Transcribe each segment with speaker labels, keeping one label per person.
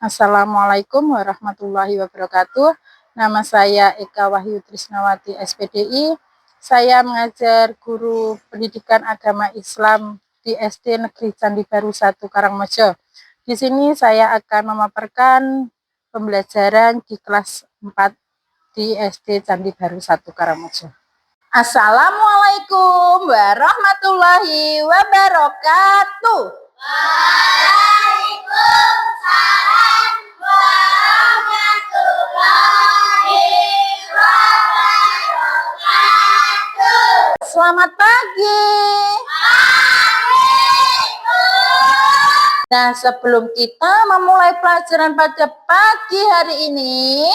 Speaker 1: Assalamualaikum warahmatullahi wabarakatuh. Nama saya Eka Wahyu Trisnawati SPDI. Saya mengajar guru pendidikan agama Islam di SD Negeri Candi Baru 1 Karangmojo. Di sini saya akan memaparkan pembelajaran di kelas 4 di SD Candi Baru 1 Karangmojo. Assalamualaikum warahmatullahi wabarakatuh.
Speaker 2: Waalaikumsalam warahmatullahi wabarakatuh.
Speaker 1: Selamat pagi. Nah, sebelum kita memulai pelajaran pada pagi hari ini,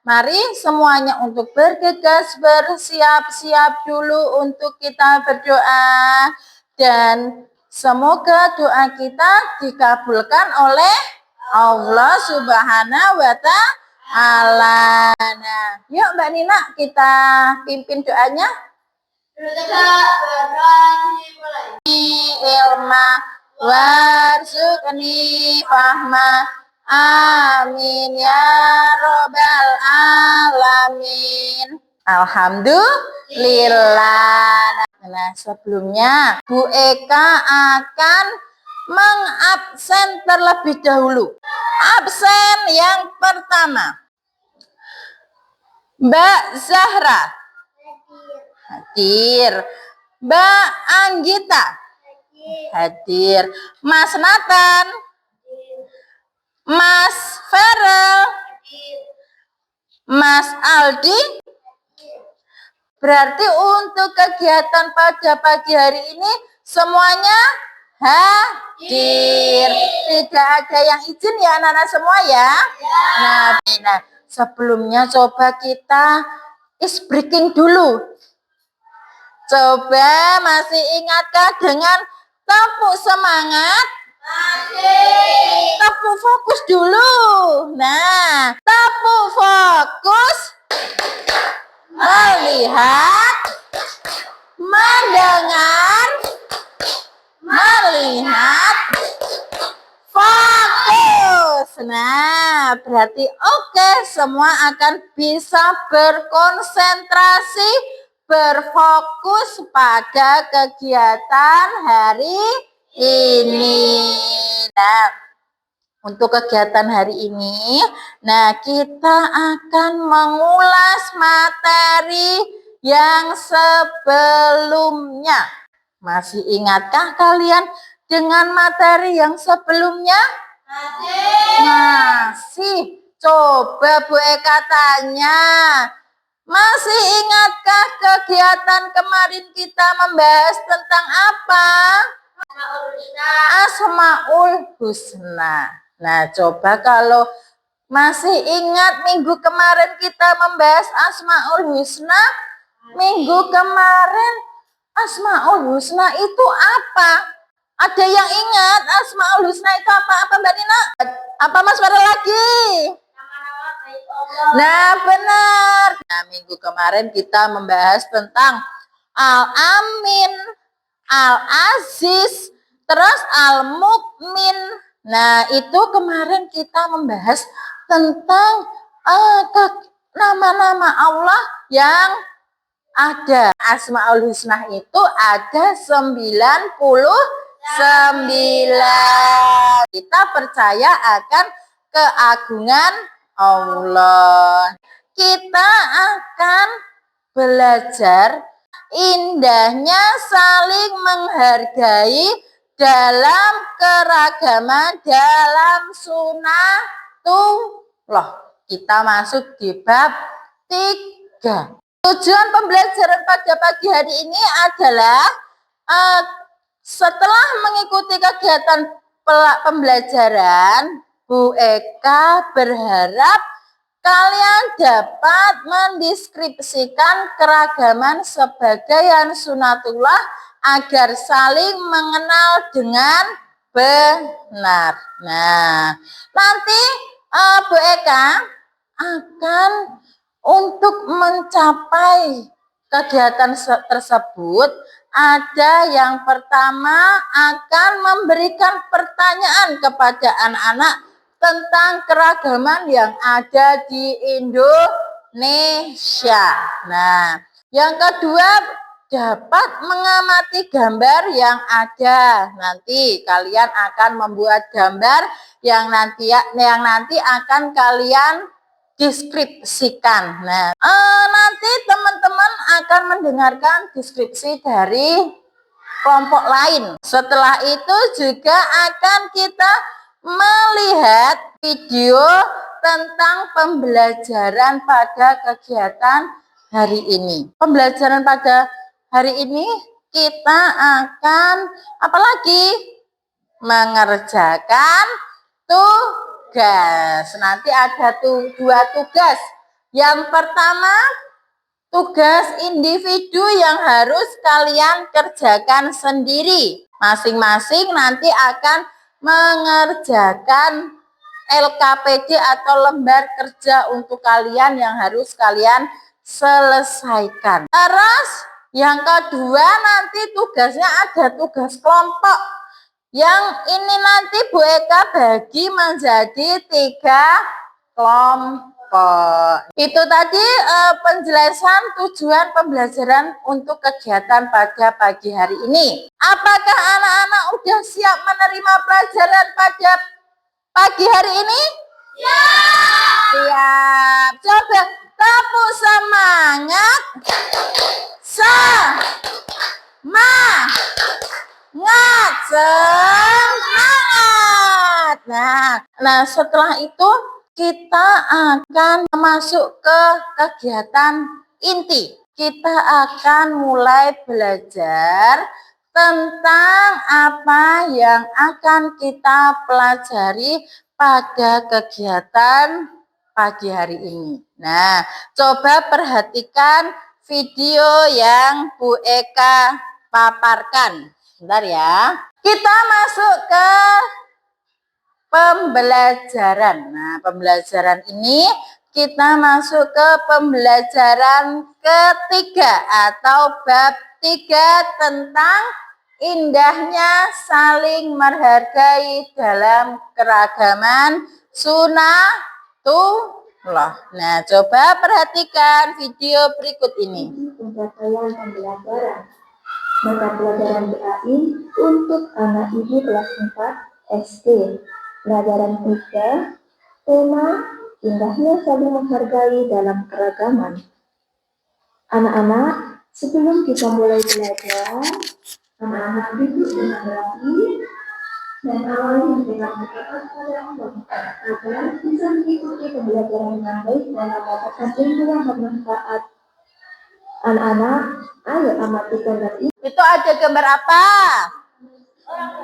Speaker 1: mari semuanya untuk bergegas bersiap-siap dulu untuk kita berdoa. Dan semoga doa kita dikabulkan oleh Allah Subhanahu wa Ta'ala. Nah, yuk Mbak Nina kita pimpin doanya. Ilma warzuqni fahma, amin ya robbal alamin. Alhamdulillah. Nah, sebelumnya Bu Eka akan mengabsen terlebih dahulu. Absen yang pertama, Mbak Zahra hadir, Mbak Anggita hadir, Mas Nathan, Mas Farel, Mas Aldi. Berarti untuk kegiatan pada pagi hari ini semuanya hadir. Tidak ada yang izin ya anak-anak semua ya. Nah, sebelumnya coba kita is breaking dulu. Coba masih ingatkah dengan tepuk semangat? Tepuk fokus dulu. Nah, tepuk fokus. Melihat, mendengar, melihat, fokus. Nah, berarti oke, semua akan bisa berkonsentrasi, berfokus pada kegiatan hari ini. Nah, untuk kegiatan hari ini, kita akan mengulas materi yang sebelumnya. Masih ingatkah kalian dengan materi yang sebelumnya? Masih. Coba Bu Eka tanya, masih ingatkah kegiatan kemarin kita membahas tentang apa? Asmaul Husna. Nah, coba kalau masih ingat minggu kemarin kita membahas Asmaul Husna. Minggu kemarin Asmaul Husna itu apa? Ada yang ingat Asmaul Husna itu apa? Apa Mbak Nina? Apa Mas Farel lagi? Nah, benar. Nah, minggu kemarin kita membahas tentang Al-Amin, Al-Aziz, terus Al-Mukmin. Nah, itu kemarin kita membahas tentang nama-nama Allah yang ada. Asmaul Husna itu ada 99. Kita percaya akan keagungan Allah. Kita akan belajar indahnya saling menghargai dalam keragaman dalam sunatullah. Kita masuk di bab 3. Tujuan pembelajaran pada pagi hari ini adalah setelah mengikuti kegiatan pembelajaran, Bu Eka berharap kalian dapat mendeskripsikan keragaman sebagian sunatullah agar saling mengenal dengan benar. Nah, nanti Bu Eka akan untuk mencapai kegiatan tersebut, ada yang pertama akan memberikan pertanyaan kepada anak-anak tentang keragaman yang ada di Indonesia. Nah, yang kedua, dapat mengamati gambar yang ada. Nanti kalian akan membuat gambar yang nanti akan kalian deskripsikan. Nah, nanti teman-teman akan mendengarkan deskripsi dari kelompok lain. Setelah itu juga akan kita melihat video tentang pembelajaran pada kegiatan hari ini. Pembelajaran pada hari ini kita akan apalagi mengerjakan tugas. Nanti ada dua tugas. Yang pertama, tugas individu yang harus kalian kerjakan sendiri. Masing-masing nanti akan mengerjakan LKPD atau lembar kerja untuk kalian yang harus kalian selesaikan. Terus yang kedua, nanti tugasnya ada tugas kelompok. Yang ini nanti Bu Eka bagi menjadi 3 kelompok. Itu tadi penjelasan tujuan pembelajaran untuk kegiatan pada pagi hari ini. Apakah anak-anak udah siap menerima pelajaran pada pagi hari ini? Siap. Coba tepuk semangat. Semangat. Nah, setelah itu kita akan masuk ke kegiatan inti. Kita akan mulai belajar tentang apa yang akan kita pelajari pada kegiatan pagi hari ini. Nah, coba perhatikan video yang Bu Eka paparkan. Bentar ya. Kita masuk ke pembelajaran. Nah, pembelajaran ini kita masuk ke pembelajaran ketiga atau bab 3 tentang indahnya saling menghargai dalam keragaman sunatullah. Nah, coba perhatikan video berikut ini.
Speaker 3: Pencapaian pembelajaran. Mata pelajaran BAI untuk anak ibu kelas 4 SD. Pelajaran 3, tema indahnya saling menghargai dalam keragaman. Anak-anak, sebelum kita mulai belajar, anak-anak duduk dengan rapi dan awali dengan berdoa kepada Allah agar bisa mengikuti pembelajaran dengan baik dan mendapatkan ilmu yang bermanfaat. Anak-anak, ayo amati gambar ini.
Speaker 1: Itu ada gambar apa?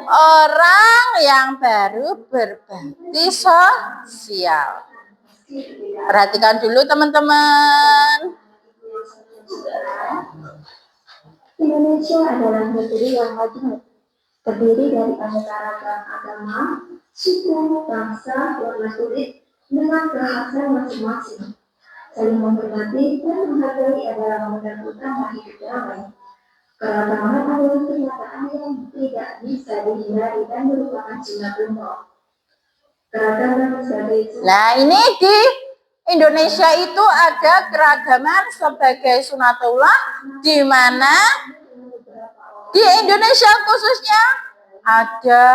Speaker 1: Orang yang baru berbakti sosial. Perhatikan dulu teman-teman.
Speaker 3: Indonesia adalah negeri yang maju, terdiri dari aneka ragam agama, suku, bangsa, warna kulit, dengan bahasa masing-masing. Saling menghormati dan menghargai adalah modal utama hidup damai. Keragaman adalah kenyataan yang tidak bisa dihindari dan merupakan sunatullah. Keragaman sebagai
Speaker 1: Nah, ini di Indonesia itu ada keragaman sebagai sunatullah, di mana di Indonesia khususnya ada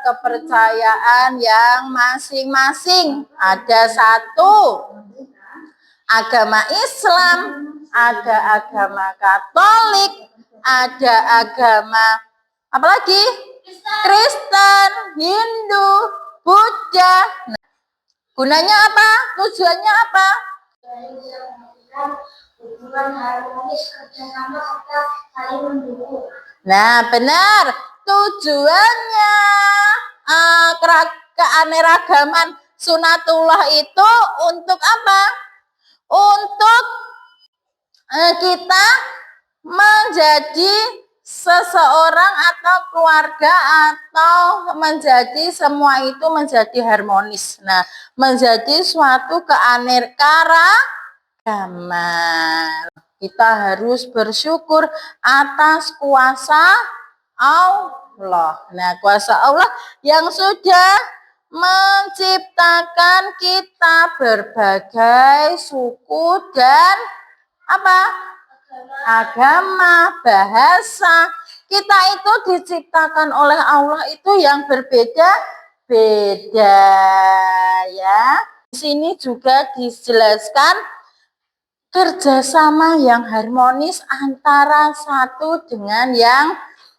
Speaker 1: kepercayaan yang masing-masing. Ada satu agama Islam, ada agama Katolik, ada agama apalagi Kristen, Hindu, Buddha. Nah, gunanya apa? Tujuannya apa?
Speaker 2: Hubungan harmonis kerjasama serta saling mendukung.
Speaker 1: Nah, benar. Tujuannya keanekaragaman sunatullah itu untuk apa? Untuk kita menjadi seseorang atau keluarga atau menjadi semua itu menjadi harmonis. Nah, menjadi suatu keanekaragaman. Kita harus bersyukur atas kuasa Allah. Nah, kuasa Allah yang sudah menciptakan kita berbagai suku dan apa? Agama, bahasa. Kita itu diciptakan oleh Allah itu yang berbeda-beda ya. Di sini juga dijelaskan kerjasama yang harmonis antara satu dengan yang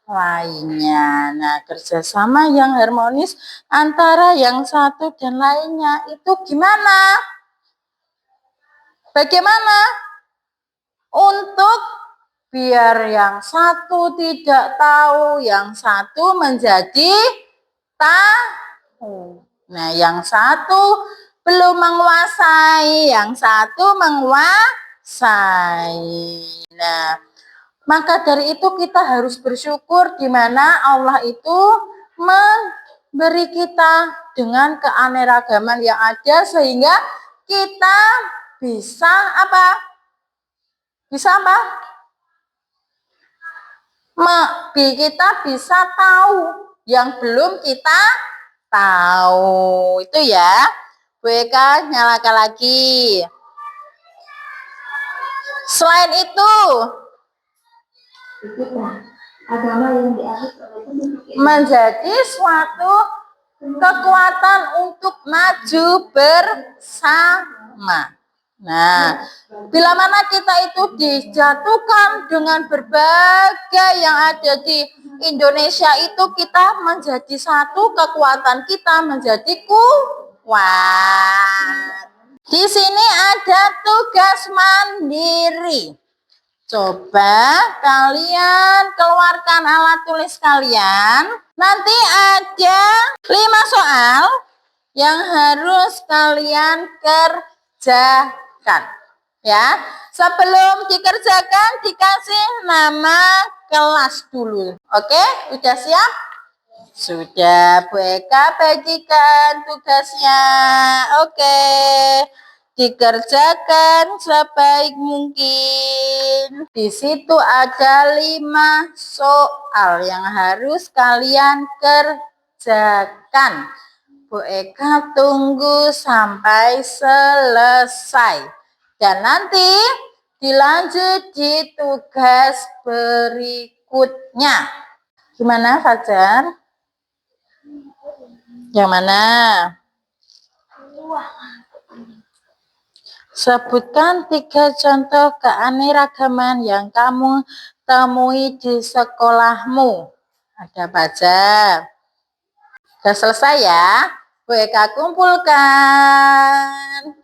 Speaker 1: lainnya. Nah, kerjasama yang harmonis antara yang satu dan lainnya itu gimana? Bagaimana? Untuk biar yang satu tidak tahu, yang satu menjadi tahu. Nah, yang satu belum menguasai, yang satu menguasai. Nah, maka dari itu kita harus bersyukur di mana Allah itu memberi kita dengan keanekaragaman yang ada sehingga kita bisa apa? Bisa apa? Kita bisa tahu yang belum kita tahu. Itu ya. Bu Eka, nyalakan lagi. Selain itu,
Speaker 3: agama yang dianut oleh penduduk
Speaker 1: menjadi suatu kekuatan untuk maju bersama. Nah, bila mana kita itu dijatuhkan dengan berbagai yang ada di Indonesia itu, kita menjadi satu, kekuatan kita menjadi kuat. Di sini ada tugas mandiri. Coba kalian keluarkan alat tulis kalian. Nanti ada 5 soal yang harus kalian kerjakan. Ya, sebelum dikerjakan dikasih nama kelas dulu. Oke, udah siap? Sudah, Bu Eka bagikan tugasnya. Oke, dikerjakan sebaik mungkin. Di situ ada 5 soal yang harus kalian kerjakan. Bu Eka tunggu sampai selesai. Dan nanti dilanjut di tugas berikutnya. Gimana, Fajar? Yang mana? Sebutkan 3 contoh keanekaragaman yang kamu temui di sekolahmu. Ada apa aja? Sudah selesai ya? Bu Eka kumpulkan.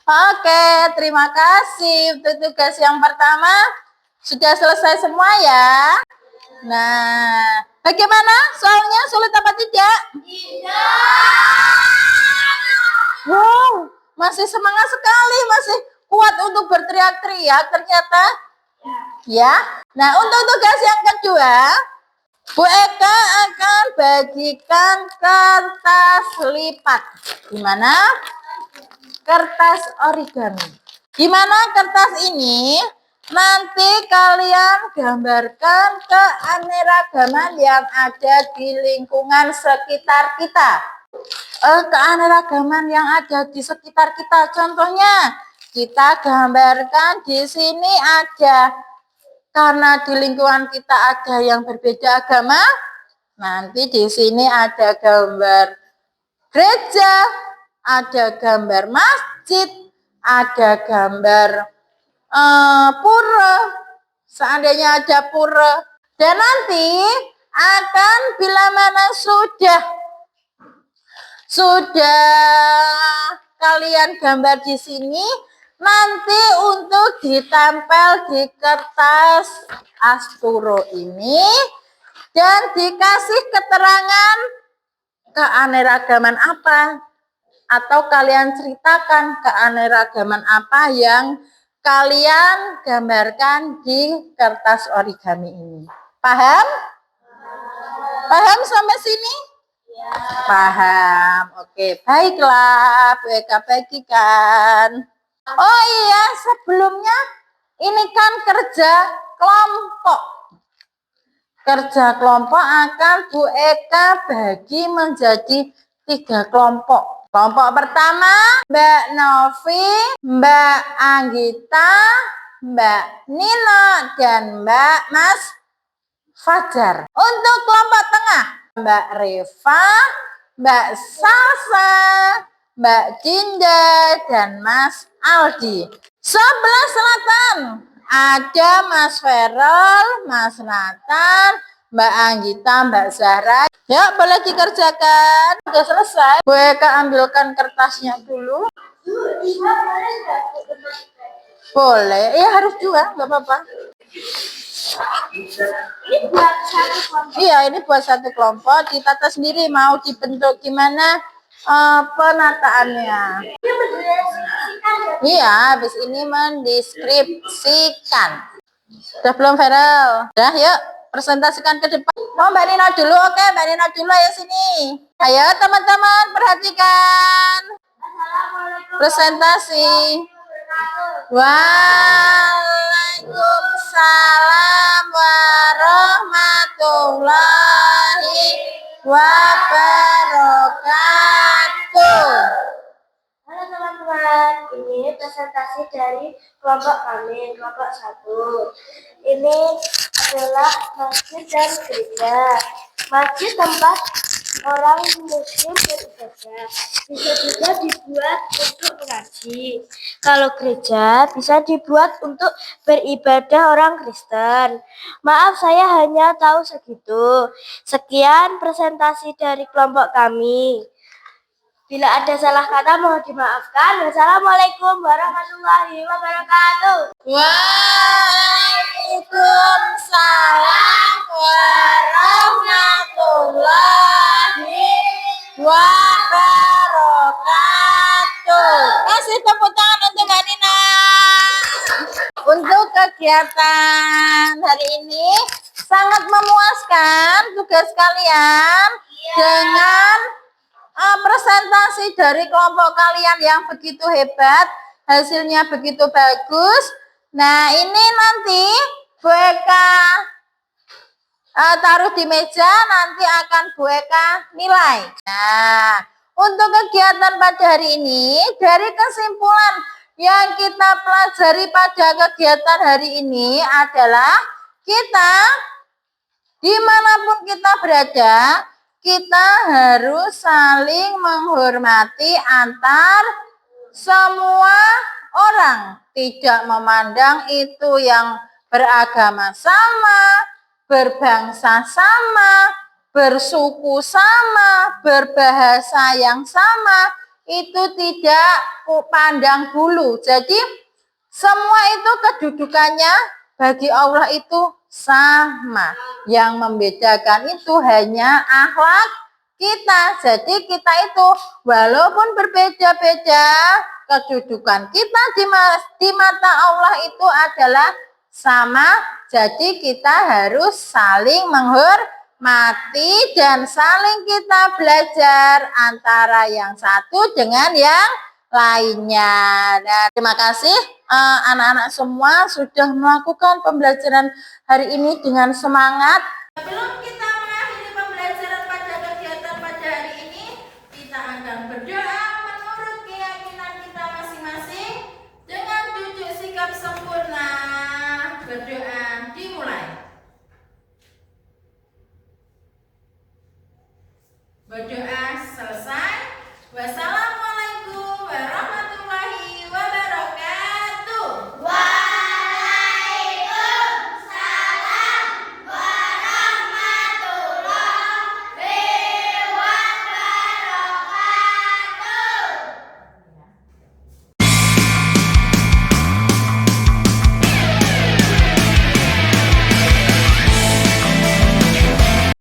Speaker 1: Oke, terima kasih untuk tugas yang pertama. Sudah selesai semua ya? Nah, bagaimana soalnya, sulit apa tidak? Wow, masih semangat sekali, masih kuat untuk berteriak-teriak ternyata. Ya. Nah, untuk tugas yang kedua, Bu Eka akan bagikan kertas lipat. Gimana? Kertas origami. Gimana kertas ini? Nanti kalian gambarkan keanekaragaman yang ada di lingkungan sekitar kita. Keanekaragaman yang ada di sekitar kita. Contohnya, kita gambarkan di sini ada, karena di lingkungan kita ada yang berbeda agama, nanti di sini ada gambar gereja, ada gambar masjid, ada gambar pura, seandainya ada pura. Dan nanti akan bila mana sudah kalian gambar di sini, nanti untuk ditempel di kertas asturo ini dan dikasih keterangan keanekaragaman apa, atau kalian ceritakan keanekaragaman apa yang kalian gambarkan di kertas origami ini. Paham? Paham sampai sini? Paham. Oke, baiklah, Bu Eka bagikan. Oh iya, sebelumnya ini kan kerja kelompok. Kerja kelompok akan Bu Eka bagi menjadi 3 kelompok. Kelompok pertama, Mbak Novi, Mbak Anggita, Mbak Nino, dan Mbak Mas Fajar. Untuk kelompok tengah, Mbak Reva, Mbak Salsa, Mbak Dinda, dan Mas Aldi. Sebelah selatan ada Mas Ferol, Mas Nathan, Mbak Anggita, Mbak Zahra. Ya, boleh dikerjakan. Sudah selesai. Boleh ambilkan kertasnya dulu. Boleh. Ya harus 2, nggak apa-apa. Iya, ini buat satu kelompok. Ditata sendiri mau dibentuk gimana penataannya. Iya, habis ini mendeskripsikan. Sudah belum, Feral? Udah, yuk presentasikan ke depan. Oh, Mbak Nina dulu. Oke, Mbak Nina dulu ya sini. Ayo teman-teman perhatikan. Presentasi. Waalaikumsalam warahmatullahi wabarakatuh.
Speaker 2: Halo teman-teman, ini presentasi dari kelompok kami, kelompok 1. Ini adalah masjid dan gereja. Masjid tempat orang muslim beribadah, bisa juga dibuat untuk mengaji. Kalau gereja bisa dibuat untuk beribadah orang Kristen. Maaf, saya hanya tahu segitu. Sekian presentasi dari kelompok kami. Bila ada salah kata mohon dimaafkan. Wassalamualaikum warahmatullahi wabarakatuh.
Speaker 1: Waalaikumsalam warahmatullahi wabarakatuh. Kasih tepuk tangan untuk Mbak Nina. Untuk kegiatan hari ini sangat memuaskan tugas kalian dengan presentasi dari kelompok kalian yang begitu hebat, hasilnya begitu bagus. Nah, ini nanti Bu Eka taruh di meja, nanti akan Bu Eka nilai. Nah, untuk kegiatan pada hari ini, dari kesimpulan yang kita pelajari pada kegiatan hari ini adalah kita dimanapun kita berada, kita harus saling menghormati antar semua orang. Tidak memandang itu yang beragama sama, berbangsa sama, bersuku sama, berbahasa yang sama. Itu tidak pandang bulu. Jadi semua itu kedudukannya bagi Allah itu sama. Yang membedakan itu hanya akhlak kita. Jadi kita itu walaupun berbeda-beda, kedudukan kita di mata Allah itu adalah sama. Jadi kita harus saling menghormati dan saling kita belajar antara yang satu dengan yang lainnya. Nah, terima kasih anak-anak semua sudah melakukan pembelajaran hari ini dengan semangat. Sebelum kita mengakhiri pembelajaran pada kegiatan pada hari ini, kita akan berdoa menurut keyakinan kita masing-masing dengan duduk sikap sempurna. Berdoa dimulai. Berdoa selesai. Wassalamualaikum